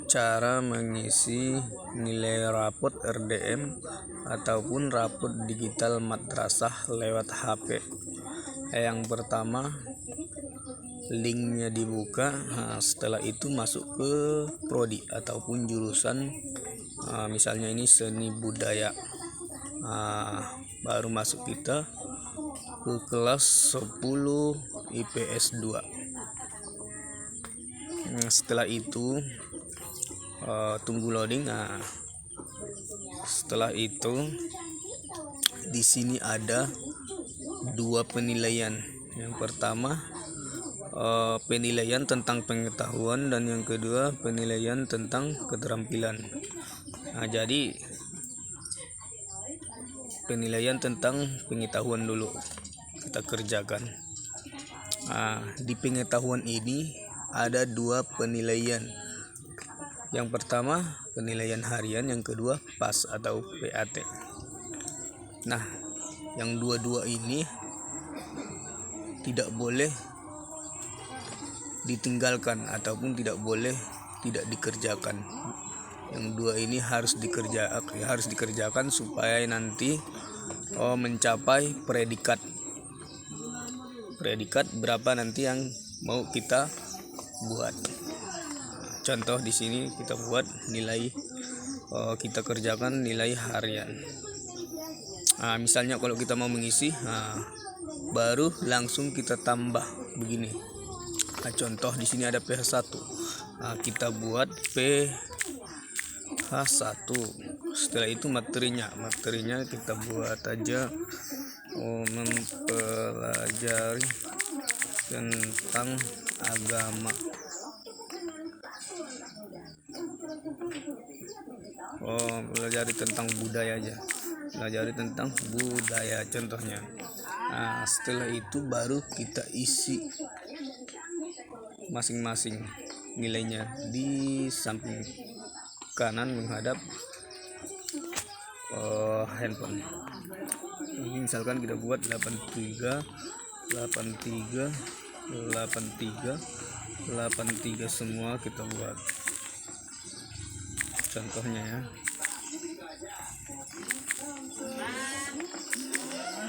Cara mengisi nilai rapot RDM ataupun rapot digital madrasah lewat HP. Yang pertama, linknya dibuka. Setelah itu masuk ke prodi ataupun jurusan, misalnya ini seni budaya. Baru masuk kita ke kelas 10 IPS 2. Setelah itu tunggu loading. Setelah itu di sini ada dua penilaian. Yang pertama penilaian tentang pengetahuan dan yang kedua penilaian tentang keterampilan. Jadi penilaian tentang pengetahuan dulu kita kerjakan. Di pengetahuan ini ada dua penilaian. Yang pertama penilaian harian, yang kedua PAS atau PAT. Yang dua-dua ini tidak boleh ditinggalkan ataupun tidak boleh tidak dikerjakan. Yang dua ini harus dikerjakan supaya nanti mencapai predikat berapa nanti yang mau kita buat. Contoh di sini kita buat nilai, kita kerjakan nilai harian. Misalnya kalau kita mau mengisi, baru langsung kita tambah begini. Contoh di sini ada PH1. Kita buat PH1. Setelah itu materinya kita buat aja mempelajari tentang agama. Pelajari tentang budaya aja. Pelajari tentang budaya contohnya. Setelah itu baru kita isi masing-masing nilainya di samping kanan menghadap handphone. Ini misalkan kita buat 83 semua kita buat. Contohnya ya.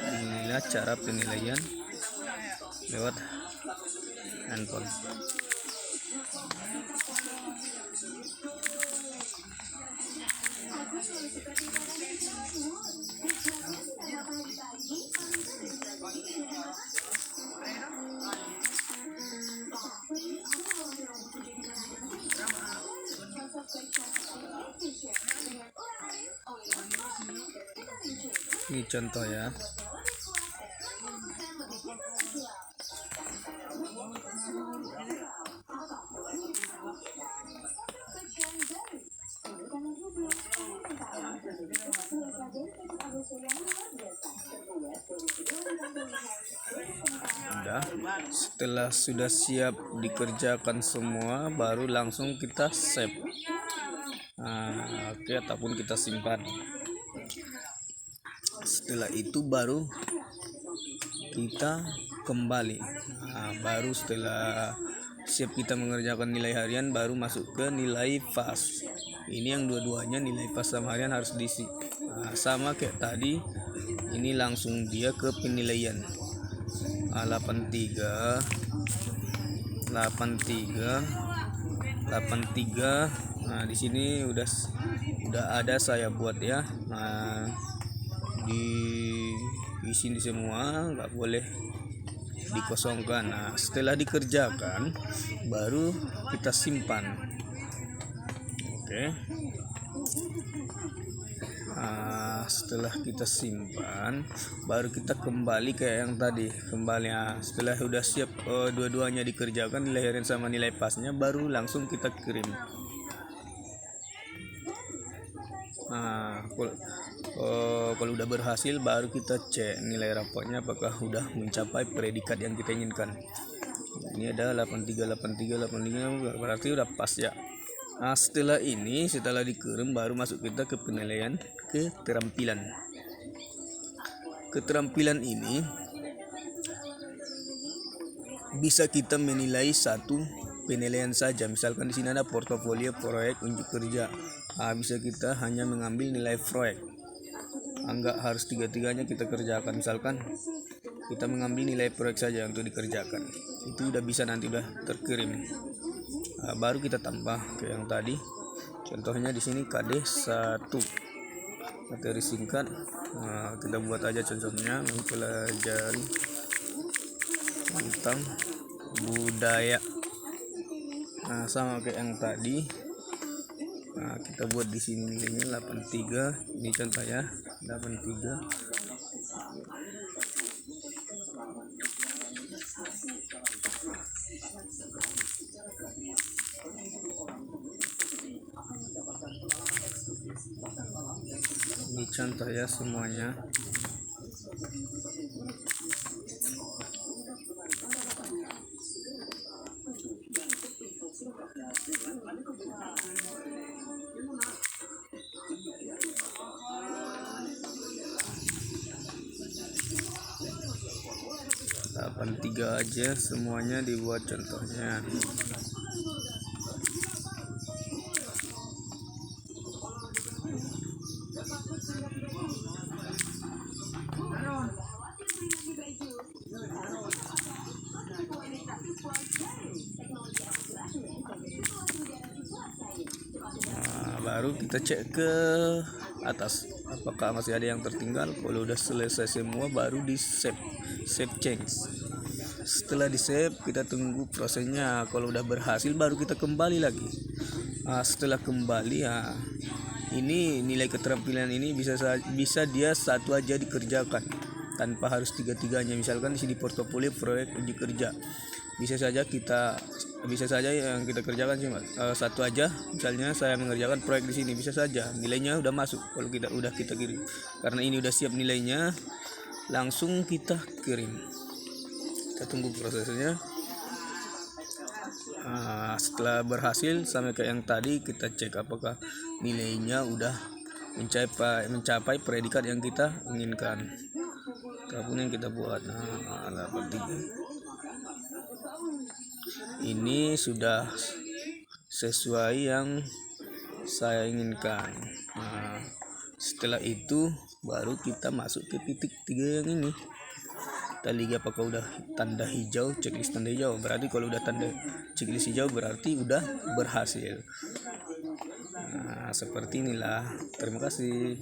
Inilah cara penilaian lewat handphone. Ini contoh ya. Setelah sudah siap dikerjakan semua, baru langsung kita save. Ataupun kita simpan. Setelah itu baru kita kembali. Baru setelah siap kita mengerjakan nilai harian, baru masuk ke nilai PAS. Ini yang dua-duanya nilai PAS sama harian harus diisi. Sama kayak tadi, ini langsung dia ke penilaian. 83. Di sini udah ada saya buat ya. Diisi semua, nggak boleh dikosongkan. Setelah dikerjakan baru kita simpan. Setelah kita simpan baru kita kembali kayak yang tadi. Setelah sudah siap dua-duanya dikerjakan, nilai harian sama nilai pasnya, baru langsung kita kirim. Kalau udah berhasil baru kita cek nilai rapotnya apakah udah mencapai predikat yang kita inginkan. Ini ada 83 berarti udah pas ya. Setelah dikirim baru masuk kita ke penilaian keterampilan. Keterampilan ini bisa kita menilai 1 penilaian saja. Misalkan di sini ada portofolio proyek unjuk kerja. Bisa kita hanya mengambil nilai proyek. Enggak harus tiga-tiganya kita kerjakan. Misalkan kita mengambil nilai proyek saja untuk dikerjakan. Itu udah bisa, nanti udah terkirim. Baru kita tambah ke yang tadi. Contohnya di sini KD 1 materi singkat. Kita buat aja contohnya, mempelajari tentang budaya. Sama kayak yang tadi. Kita buat di sini nilainya 83. Ini contohnya 83. Ini contoh ya semuanya. Tiga aja semuanya dibuat contohnya. Baru kita cek ke atas apakah masih ada yang tertinggal. Kalau udah selesai semua baru di save change. Setelah di save kita tunggu prosesnya. Kalau udah berhasil baru kita kembali lagi. Setelah kembali ini nilai keterampilan ini bisa dia satu aja dikerjakan tanpa harus tiga-tiganya. Misalkan di sini portofolio proyek unjuk kerja, bisa saja yang kita kerjakan cuma satu aja. Misalnya saya mengerjakan proyek di sini, bisa saja nilainya udah masuk kalau kita kirim. Karena ini udah siap nilainya, langsung kita kirim. Kita tunggu prosesnya. Setelah berhasil sama kayak yang tadi, kita cek apakah nilainya udah mencapai predikat yang kita inginkan apapun yang kita buat. 83 ini sudah sesuai yang saya inginkan. Setelah itu baru kita masuk ke titik 3 yang ini. Kita lihat apakah udah tanda hijau, checklist tanda hijau. Berarti kalau udah tanda checklist hijau berarti udah berhasil. Seperti inilah. Terima kasih.